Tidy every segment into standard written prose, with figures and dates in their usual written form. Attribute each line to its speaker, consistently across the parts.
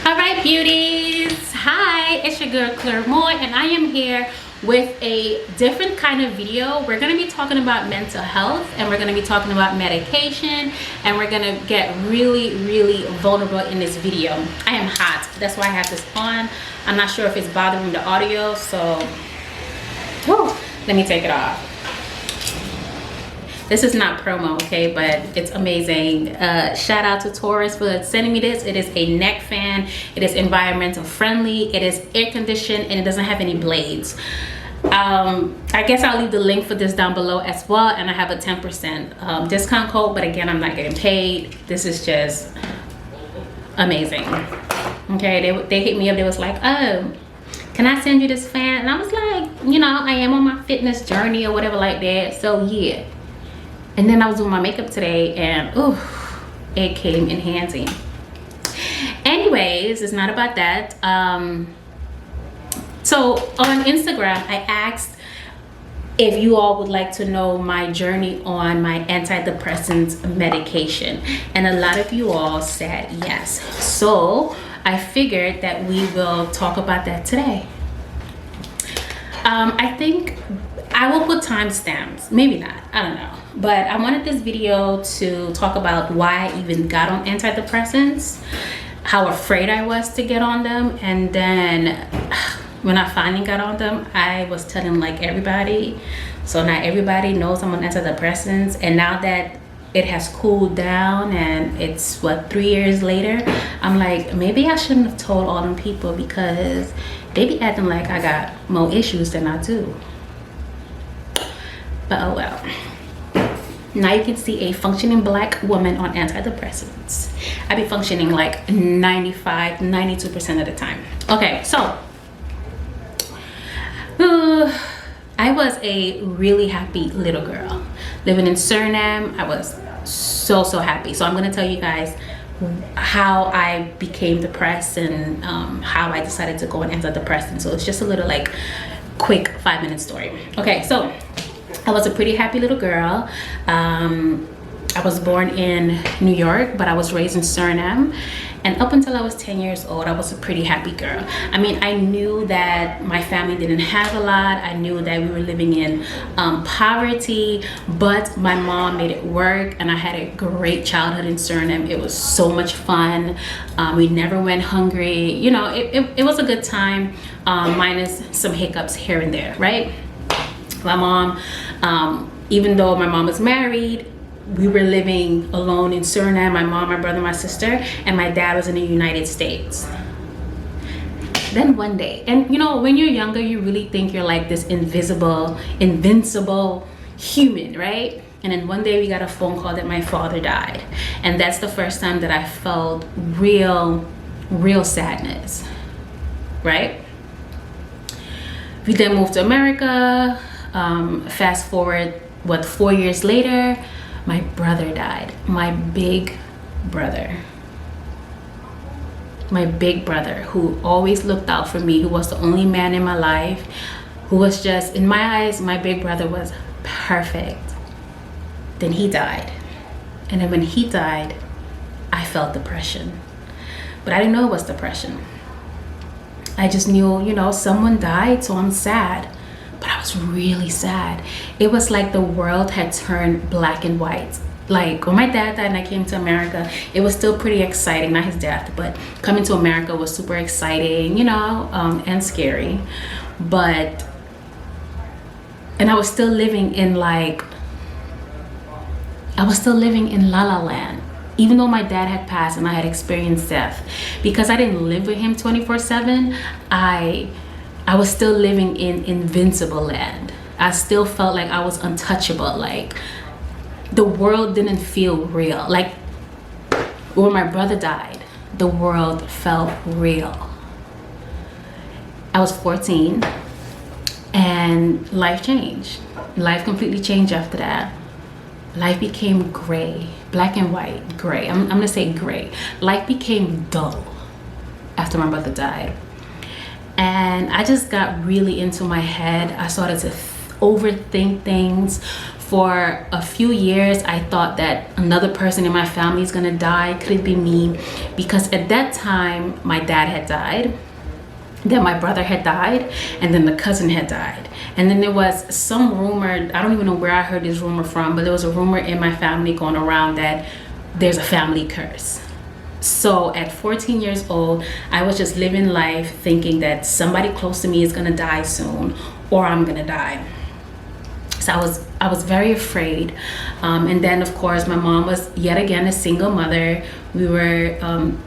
Speaker 1: All right, beauties. Hi, it's your girl Claire Moore, and I am here with a different kind of video. We're going to be talking about mental health, and we're going to be talking about medication, and we're going to get really vulnerable in this video. I am hot, that's why I have this on. I'm not sure if it's bothering the audio, so let me take it off. This is not promo, okay, but it's amazing. Shout out to Taurus for sending me this. It is a neck fan. It is environmental friendly. It is air conditioned, and it doesn't have any blades. I guess I'll leave the link for this down below as well, and I have a 10% discount code, but again, I'm not getting paid. This is just amazing. Okay, they hit me up. They was like, oh, can I send you this fan? And I was like, you know, I am on my fitness journey or whatever like that, so yeah. And then I was doing my makeup today, and it came in handy. Anyways, it's not about that. So on Instagram, I asked if you all would like to know my journey on my antidepressants medication, and a lot of you all said yes. So I figured that we will talk about that today. I think I will put timestamps, maybe not, I don't know. But I wanted this video to talk about why I even got on antidepressants, how afraid I was to get on them, and then when I finally got on them, I was telling like everybody. So now everybody knows I'm on antidepressants, and now that it has cooled down and it's what, 3 years later, I'm like, maybe I shouldn't have told all them people, because they be acting like I got more issues than I do. But oh well. Now you can see a functioning black woman on antidepressants. I be functioning like 92% of the time. Okay, so I was a really happy little girl living in Suriname. I was so happy. So I'm gonna tell you guys how I became depressed and how I decided to go on antidepressants. So it's just a little like quick 5-minute story. Okay, so I was a pretty happy little girl. I was born in New York, but I was raised in Suriname. And up until I was 10 years old, I was a pretty happy girl. I mean, I knew that my family didn't have a lot. I knew that we were living in poverty, but my mom made it work, and I had a great childhood in Suriname. It was so much fun. We never went hungry. You know, it was a good time, minus some hiccups here and there, right? My mom, even though my mom was married, we were living alone in Suriname, my mom, my brother, my sister, and my dad was in the United States. Then one day, and you know, when you're younger, you really think you're like this invincible human, right? And then one day we got a phone call that my father died. And that's the first time that I felt real sadness, right? We then moved to America. Fast forward, what, 4 years later, my brother died. My big brother, who always looked out for me, who was the only man in my life, who was just, in my eyes, my big brother was perfect. Then he died. And then when he died, I felt depression. But I didn't know it was depression. I just knew, you know, someone died, so I'm sad. But I was really sad. It was like the world had turned black and white. Like when my dad died and I came to America, it was still pretty exciting, not his death, but coming to America was super exciting, you know, and scary. But, and I was still living in like, La La Land. Even though my dad had passed and I had experienced death, because I didn't live with him 24/7, I was still living in invincible land. I still felt like I was untouchable. Like the world didn't feel real. Like when my brother died, the world felt real. I was 14 and life changed. Life completely changed after that. Life became gray, black and white, gray. I'm gonna say gray. Life became dull after my brother died. And I just got really into my head. I started to overthink things, For a few years, I thought that another person in my family is gonna die. Could it be me? Because at that time, my dad had died, then my brother had died, and then the cousin had died. And then there was some rumor, I don't even know where I heard this rumor from, but there was a rumor in my family going around that there's a family curse. So at 14 years old, I was just living life thinking that somebody close to me is gonna die soon, or I'm gonna die. So I was very afraid. And then of course my mom was yet again a single mother. We were,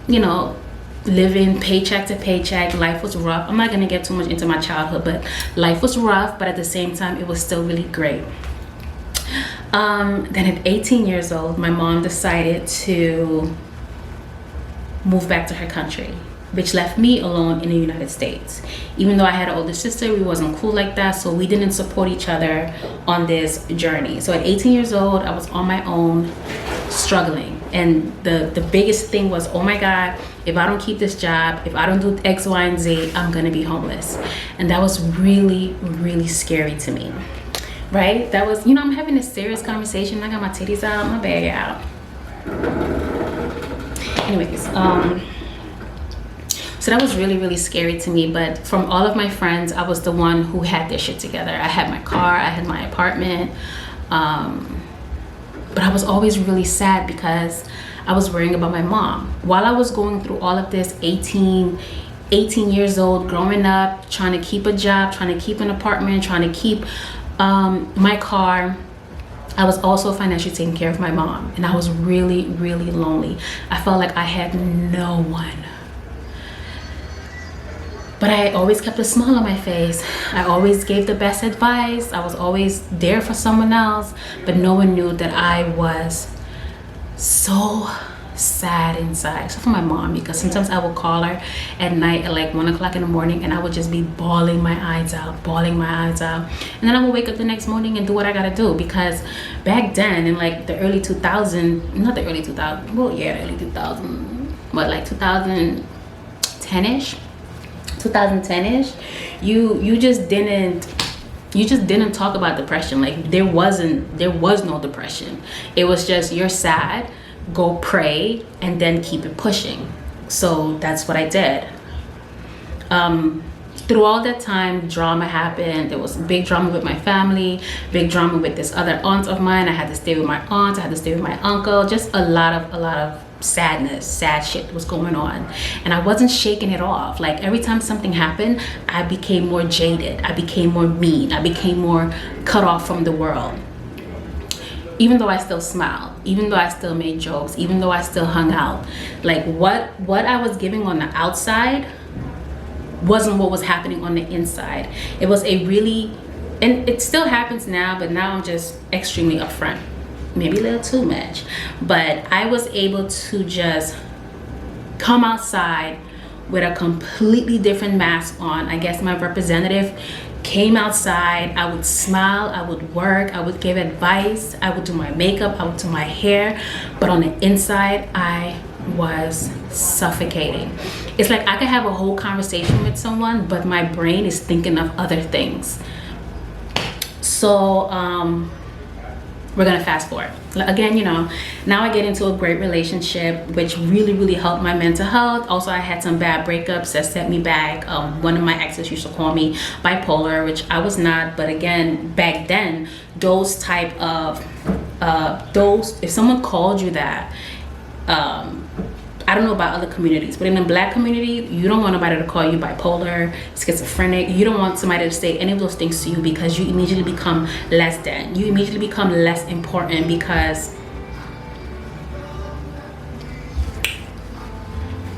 Speaker 1: you know, living paycheck to paycheck. Life was rough. I'm not gonna get too much into my childhood, but life was rough, but at the same time it was still really great. Then at 18 years old, my mom decided to move back to her country, which left me alone in the United States. Even though I had an older sister, we wasn't cool like that, so we didn't support each other on this journey. So at 18 years old, I was on my own, struggling. And the biggest thing was, oh my God, if I don't keep this job, if I don't do X, Y, and Z, I'm gonna be homeless. And that was really, really scary to me, right? That was, you know, I'm having a serious conversation. I got my titties out, my bag out. Anyways, so that was really, really scary to me. But from all of my friends, I was the one who had their shit together. I had my car, I had my apartment. But I was always really sad because I was worrying about my mom. While I was going through all of this, 18 years old, growing up, trying to keep a job, trying to keep an apartment, trying to keep my car, I was also financially taking care of my mom. And I was really, really lonely. I felt like I had no one. But I always kept a smile on my face. I always gave the best advice. I was always there for someone else, but no one knew that I was so sad inside, except for my mom, because sometimes I would call her at night at like 1 o'clock in the morning and I would just be bawling my eyes out. And then I would wake up the next morning and do what I gotta do, because back then in like the early 2000s, not the early 2000s, well yeah, the early 2000s, but like 2010-ish, you just didn't talk about depression. Like there was no depression. It was just, you're sad, go pray, and then keep it pushing. So that's what I did. Through all that time, drama happened. There was big drama with my family, big drama with this other aunt of mine. I had to stay with my aunt, I had to stay with my uncle. Just a lot of sadness, sad shit was going on, and I wasn't shaking it off. Like every time something happened, I became more jaded, I became more mean, I became more cut off from the world. Even though I still smiled, even though I still made jokes, even though I still hung out, like what I was giving on the outside wasn't what was happening on the inside. It was a really, and it still happens now, but now I'm just extremely upfront. Maybe a little too much, but I was able to just come outside with a completely different mask on. I guess my representative came outside. I would smile, I would work, I would give advice, I would do my makeup, I would do my hair, but on the inside I was suffocating. It's like I could have a whole conversation with someone, but my brain is thinking of other things. So we're gonna fast forward. Again, you know, now I get into a great relationship, which really, really helped my mental health. Also, I had some bad breakups that set me back. One of my exes used to call me bipolar, which I was not. But again, back then, those type of, if someone called you that, I don't know about other communities, but in the Black community, you don't want nobody to call you bipolar, schizophrenic. You don't want somebody to say any of those things to you, because you immediately become less than. You immediately become less important, because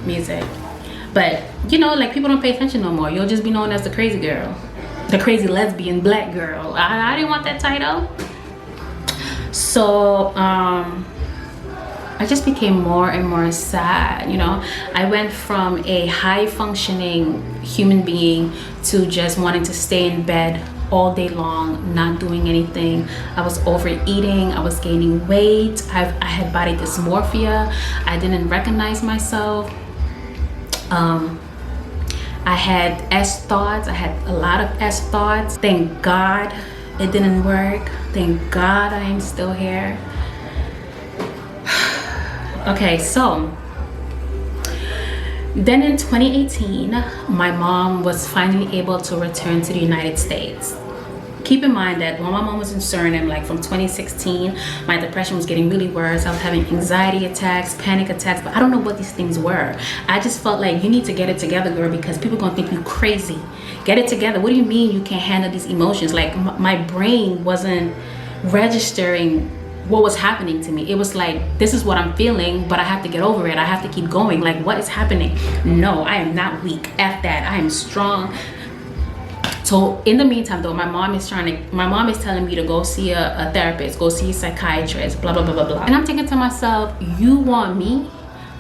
Speaker 1: music. But you know, like people don't pay attention no more. You'll just be known as the crazy girl, the crazy lesbian Black girl. I didn't want that title. So I just became more and more sad. You know, I went from a high functioning human being to just wanting to stay in bed all day long, not doing anything. I was overeating, I was gaining weight, I had body dysmorphia, I didn't recognize myself. I had S thoughts, I had a lot of S thoughts. Thank God It didn't work. Thank God I am still here. Okay, so then in 2018, my mom was finally able to return to the United States. Keep in mind that when my mom was in Suriname, like from 2016, my depression was getting really worse. I was having anxiety attacks, panic attacks, but I don't know what these things were. I just felt like, you need to get it together, girl, because people are gonna think you crazy. Get it together. What do you mean you can't handle these emotions? Like my brain wasn't registering what was happening to me. It was like, this is what I'm feeling, but I have to get over it. I have to keep going. Like, what is happening? No, I am not weak. F that. I am strong. So in the meantime though, my mom is telling me to go see a therapist, go see a psychiatrist, blah, blah, blah, blah, blah. And I'm thinking to myself, you want me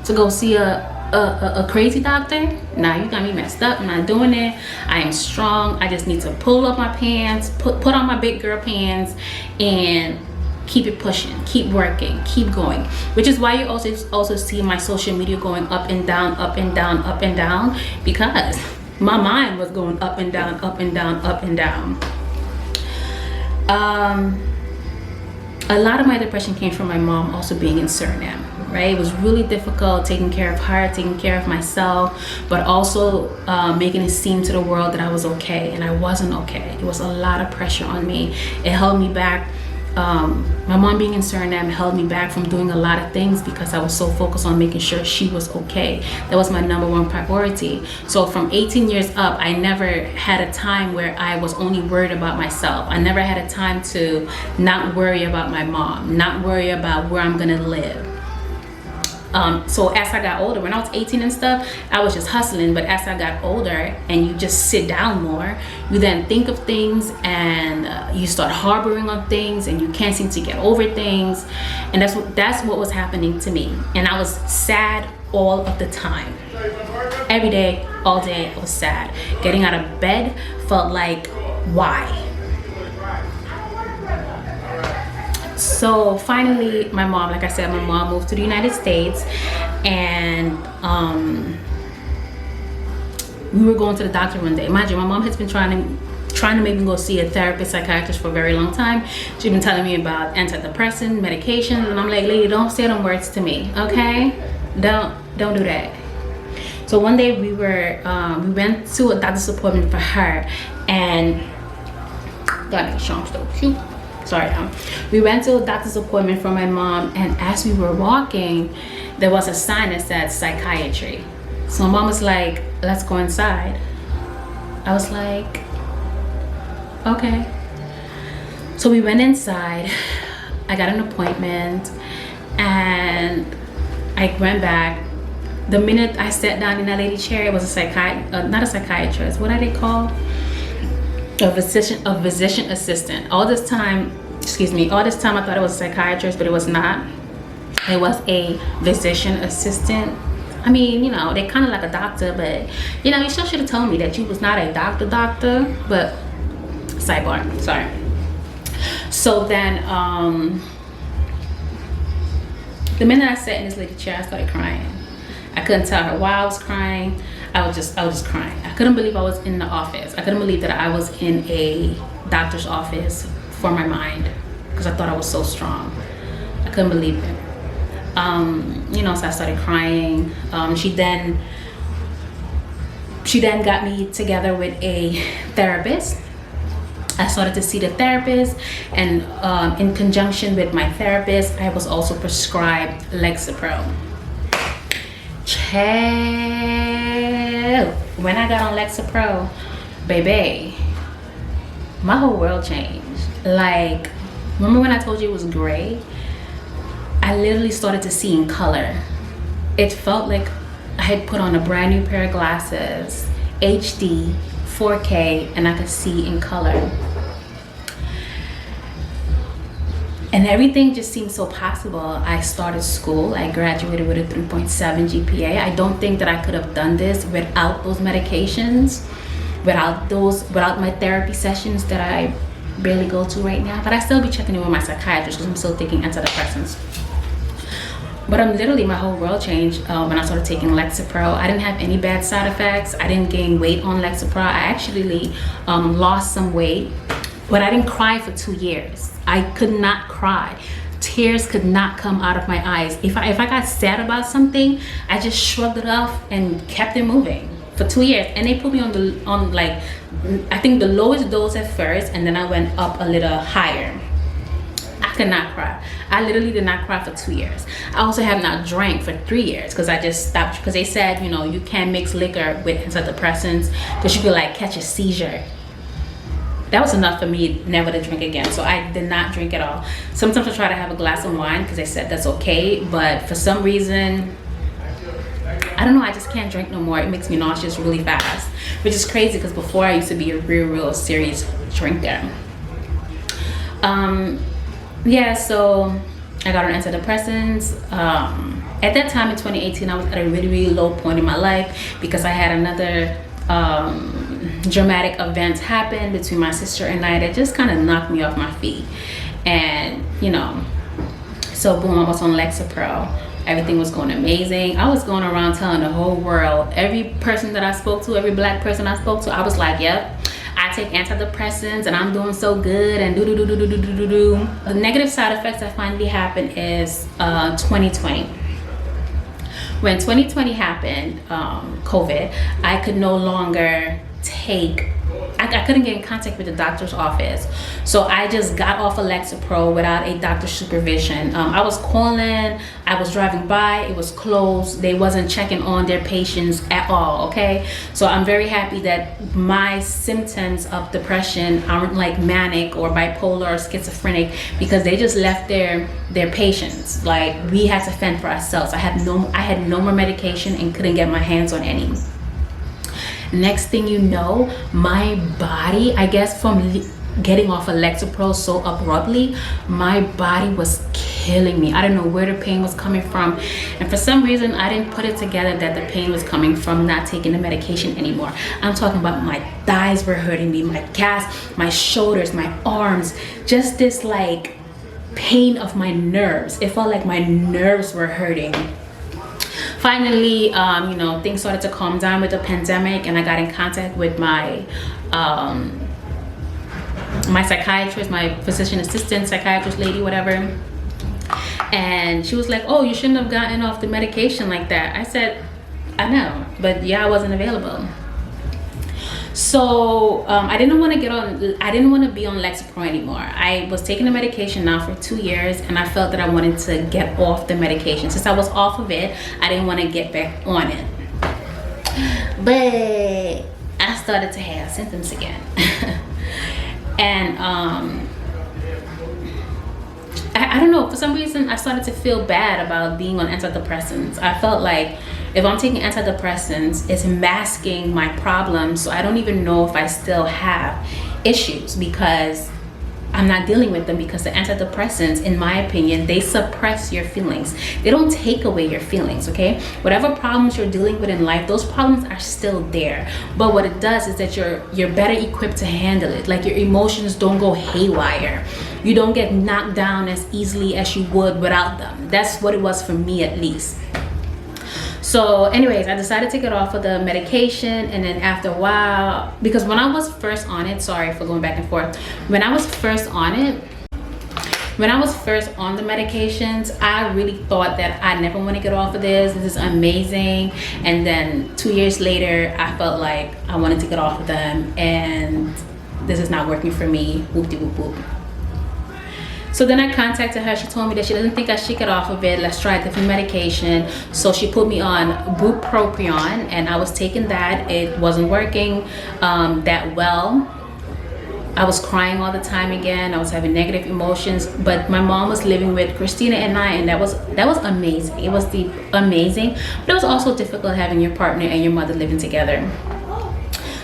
Speaker 1: to go see a crazy doctor? Nah, you got me messed up. I'm not doing it. I am strong. I just need to pull up my pants, put on my big girl pants, and keep it pushing, keep working, keep going. Which is why you also see my social media going up and down, up and down, up and down, because my mind was going up and down, up and down, up and down. A lot of my depression came from my mom also being in Suriname, right? It was really difficult taking care of her, taking care of myself, but also making it seem to the world that I was okay, and I wasn't okay. It was a lot of pressure on me. It held me back. My mom being in Suriname held me back from doing a lot of things because I was so focused on making sure she was okay. That was my number one priority. So from 18 years up, I never had a time where I was only worried about myself. I never had a time to not worry about my mom, not worry about where I'm gonna live. So as I got older, when I was 18 and stuff, I was just hustling. But as I got older and you just sit down more, you then think of things and you start harboring on things and you can't seem to get over things. And that's what was happening to me. And I was sad all of the time. Every day, all day, I was sad. Getting out of bed felt like, why? So finally, my mom, like I said, my mom moved to the United States, and we were going to the doctor one day. Mind you, my mom has been trying to make me go see a therapist, psychiatrist for a very long time. She's been telling me about antidepressant medications, and I'm like, lady, don't say them words to me, okay? Don't do that. So one day we went to a doctor's appointment for her, and God, that song's so cute. Sorry, we went to a doctor's appointment for my mom, and as we were walking, there was a sign that said psychiatry. So mom was like, let's go inside. I was like, okay. So we went inside. I got an appointment, and I went back. The minute I sat down in that lady's chair, it was not a psychiatrist. What are they called? A physician assistant. All this time I thought it was a psychiatrist, but it was not. It was a physician assistant. I mean, you know, they kind of like a doctor, but you know, you still should have told me that you was not a doctor, but sidebar, sorry. So then the minute I sat in this lady's chair, I started crying. I couldn't tell her why I was crying. I was just crying. I couldn't believe I was in the office. I couldn't believe that I was in a doctor's office for my mind, because I thought I was so strong. I couldn't believe it. You know, so I started crying. She then got me together with a therapist. I started to see the therapist, and in conjunction with my therapist, I was also prescribed Lexapro. When I got on Lexapro, baby, my whole world changed. Like, remember when I told you it was gray? I literally started to see in color. It felt like I had put on a brand new pair of glasses, HD, 4K, and I could see in color. And everything just seemed so possible. I started school. I graduated with a 3.7 GPA. I don't think that I could have done this without those medications, without my therapy sessions that I barely go to right now. But I still be checking in with my psychiatrist because I'm still taking antidepressants. But literally, my whole world changed when I started taking Lexapro. I didn't have any bad side effects. I didn't gain weight on Lexapro. I actually lost some weight. but I didn't cry for 2 years. I could not cry. Tears could not come out of my eyes. If I got sad about something, I just shrugged it off and kept it moving for 2 years. And they put me on like, I think the lowest dose at first, and then I went up a little higher. I could not cry. I literally did not cry for 2 years. I also have not drank for 3 years because I just stopped, because they said, you know, you can't mix liquor with antidepressants because you could like catch a seizure. That was enough for me never to drink again. So I did not drink at all. Sometimes I try to have a glass of wine because they said that's okay, but for some reason, I don't know, I just can't drink no more. It makes me nauseous really fast, which is crazy because before I used to be a real serious drinker. Yeah, so I got on antidepressants. At that time in 2018, I was at a really low point in my life because I had another dramatic event happen between my sister and I that just kind of knocked me off my feet. And you know, so boom, I was on Lexapro. Everything was going amazing. I was going around telling the whole world, every person that I spoke to, every black person I spoke to, I was like, yep, I take antidepressants and I'm doing so good and do. The negative side effects that finally happened is 2020. When 2020 happened, COVID, I could no longer take, I couldn't get in contact with the doctor's office. So I just got off of Lexapro without a doctor's supervision. I was calling, I was driving by, it was closed. They wasn't checking on their patients at all, okay? So I'm very happy that my symptoms of depression aren't like manic or bipolar or schizophrenic, because they just left their patients. Like, we had to fend for ourselves. I had no more medication and couldn't get my hands on any. Next thing you know, my body, I guess from getting off of Lexapro so abruptly, my body was killing me. I don't know where the pain was coming from, and for some reason I didn't put it together that the pain was coming from not taking the medication anymore. I'm talking about my thighs were hurting me, my calves, my shoulders, my arms, just this like pain of my nerves. It felt like my nerves were hurting. Finally, you know, things started to calm down with the pandemic, and I got in contact with my my psychiatrist, my physician assistant, psychiatrist lady, whatever. And she was like, oh, you shouldn't have gotten off the medication like that. I said, I know, but yeah, I wasn't available. So I didn't want to be on Lexapro anymore. I was taking the medication now for 2 years, and I felt that I wanted to get off the medication. Since I was off of it, I didn't want to get back on it. But I started to have symptoms again. And I don't know, for some reason I started to feel bad about being on antidepressants. I felt like if I'm taking antidepressants, it's masking my problems, so I don't even know if I still have issues because I'm not dealing with them, because the antidepressants, in my opinion, they suppress your feelings. They don't take away your feelings, okay? Whatever problems you're dealing with in life, those problems are still there. But what it does is that you're better equipped to handle it. Like, your emotions don't go haywire. You don't get knocked down as easily as you would without them. That's what it was for me, at least. So anyways, I decided to get off of the medication, and then after a while, because when I was first on it, sorry for going back and forth, when I was first on the medications, I really thought that I never want to get off of this is amazing. And then 2 years later, I felt like I wanted to get off of them, and this is not working for me. Whoop-de whoop whoop. So then I contacted her. She told me that she doesn't think I should get off of it. Let's try a different medication. So she put me on bupropion, and I was taking that. It wasn't working that well. I was crying all the time again. I was having negative emotions. But my mom was living with Christina and I, and that was amazing. It was amazing, but it was also difficult having your partner and your mother living together.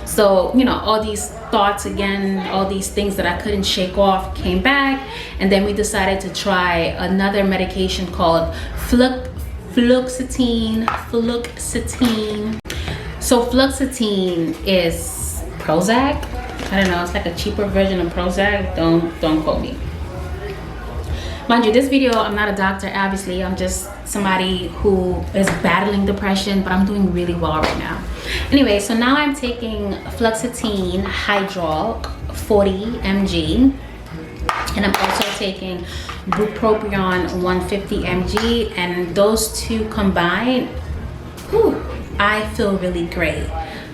Speaker 1: So, you know, all these thoughts again, all these things that I couldn't shake off came back. And then we decided to try another medication called fluoxetine. So fluoxetine is Prozac. I don't know, it's like a cheaper version of Prozac. Don't quote me. Mind you, this video, I'm not a doctor, obviously. I'm just somebody who is battling depression, but I'm doing really well right now. Anyway, so now I'm taking fluoxetine hydrol 40 mg, and I'm also taking bupropion 150 mg, and those two combined, whew, I feel really great.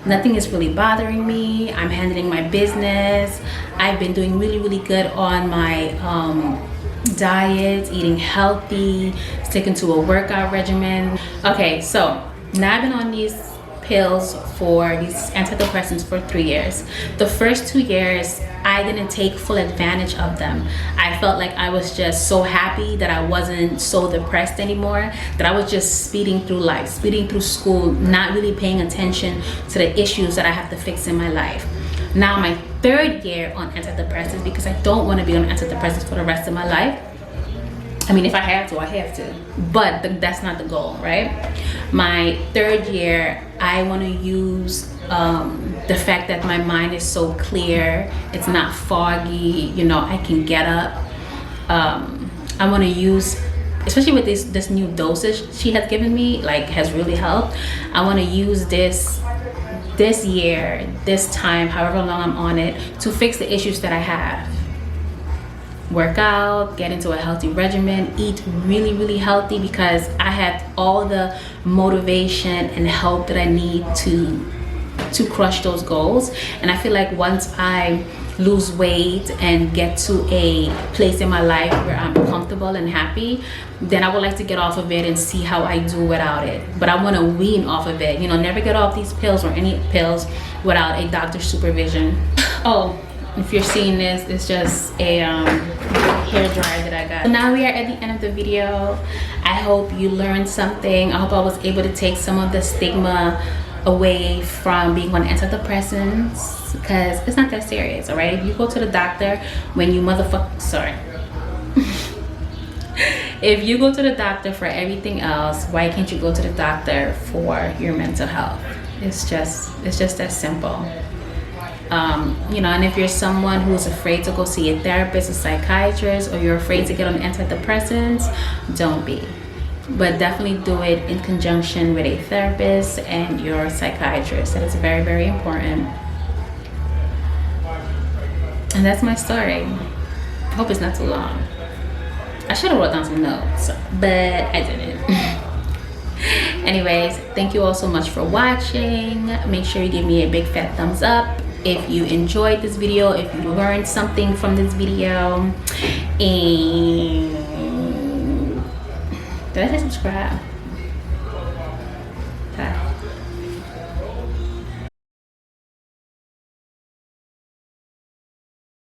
Speaker 1: Nothing is really bothering me. I'm handling my business. I've been doing really good on my diet, eating healthy, sticking to a workout regimen. Okay, so now I've been on these pills for these antidepressants for 3 years. The first 2 years I didn't take full advantage of them. I felt like I was just so happy that I wasn't so depressed anymore, that I was just speeding through life, speeding through school, not really paying attention to the issues that I have to fix in my life. Now my 3rd year on antidepressants, because I don't want to be on antidepressants for the rest of my life. I mean, if I have to, I have to, but that's not the goal, right? My 3rd year, I want to use the fact that my mind is so clear, it's not foggy, you know, I can get up. I want to use, especially with this new dosage she has given me, like, has really helped. I want to use this year, this time, however long I'm on it, to fix the issues that I have. Work out, get into a healthy regimen, eat really healthy, because I have all the motivation and help that I need to crush those goals. And I feel like once I lose weight and get to a place in my life where I'm comfortable and happy, then I would like to get off of it and see how I do without it. But I want to wean off of it, you know, never get off these pills or any pills without a doctor's supervision. Oh, if you're seeing this, it's just a hair dryer that I got. So now we are at the end of the video. I hope you learned something. I hope I was able to take some of the stigma away from being on antidepressants, because it's not that serious, all right? If you go to the doctor when you if you go to the doctor for everything else, why can't you go to the doctor for your mental health? It's just that simple. You know, and if you're someone who's afraid to go see a therapist, a psychiatrist, or you're afraid to get on antidepressants, don't be. But definitely do it in conjunction with a therapist and your psychiatrist. That is very important. And that's my story. I hope it's not too long. I should have wrote down some notes, but I didn't. Anyways, thank you all so much for watching. Make sure you give me a big fat thumbs up if you enjoyed this video, if you learned something from this video. And did I say subscribe?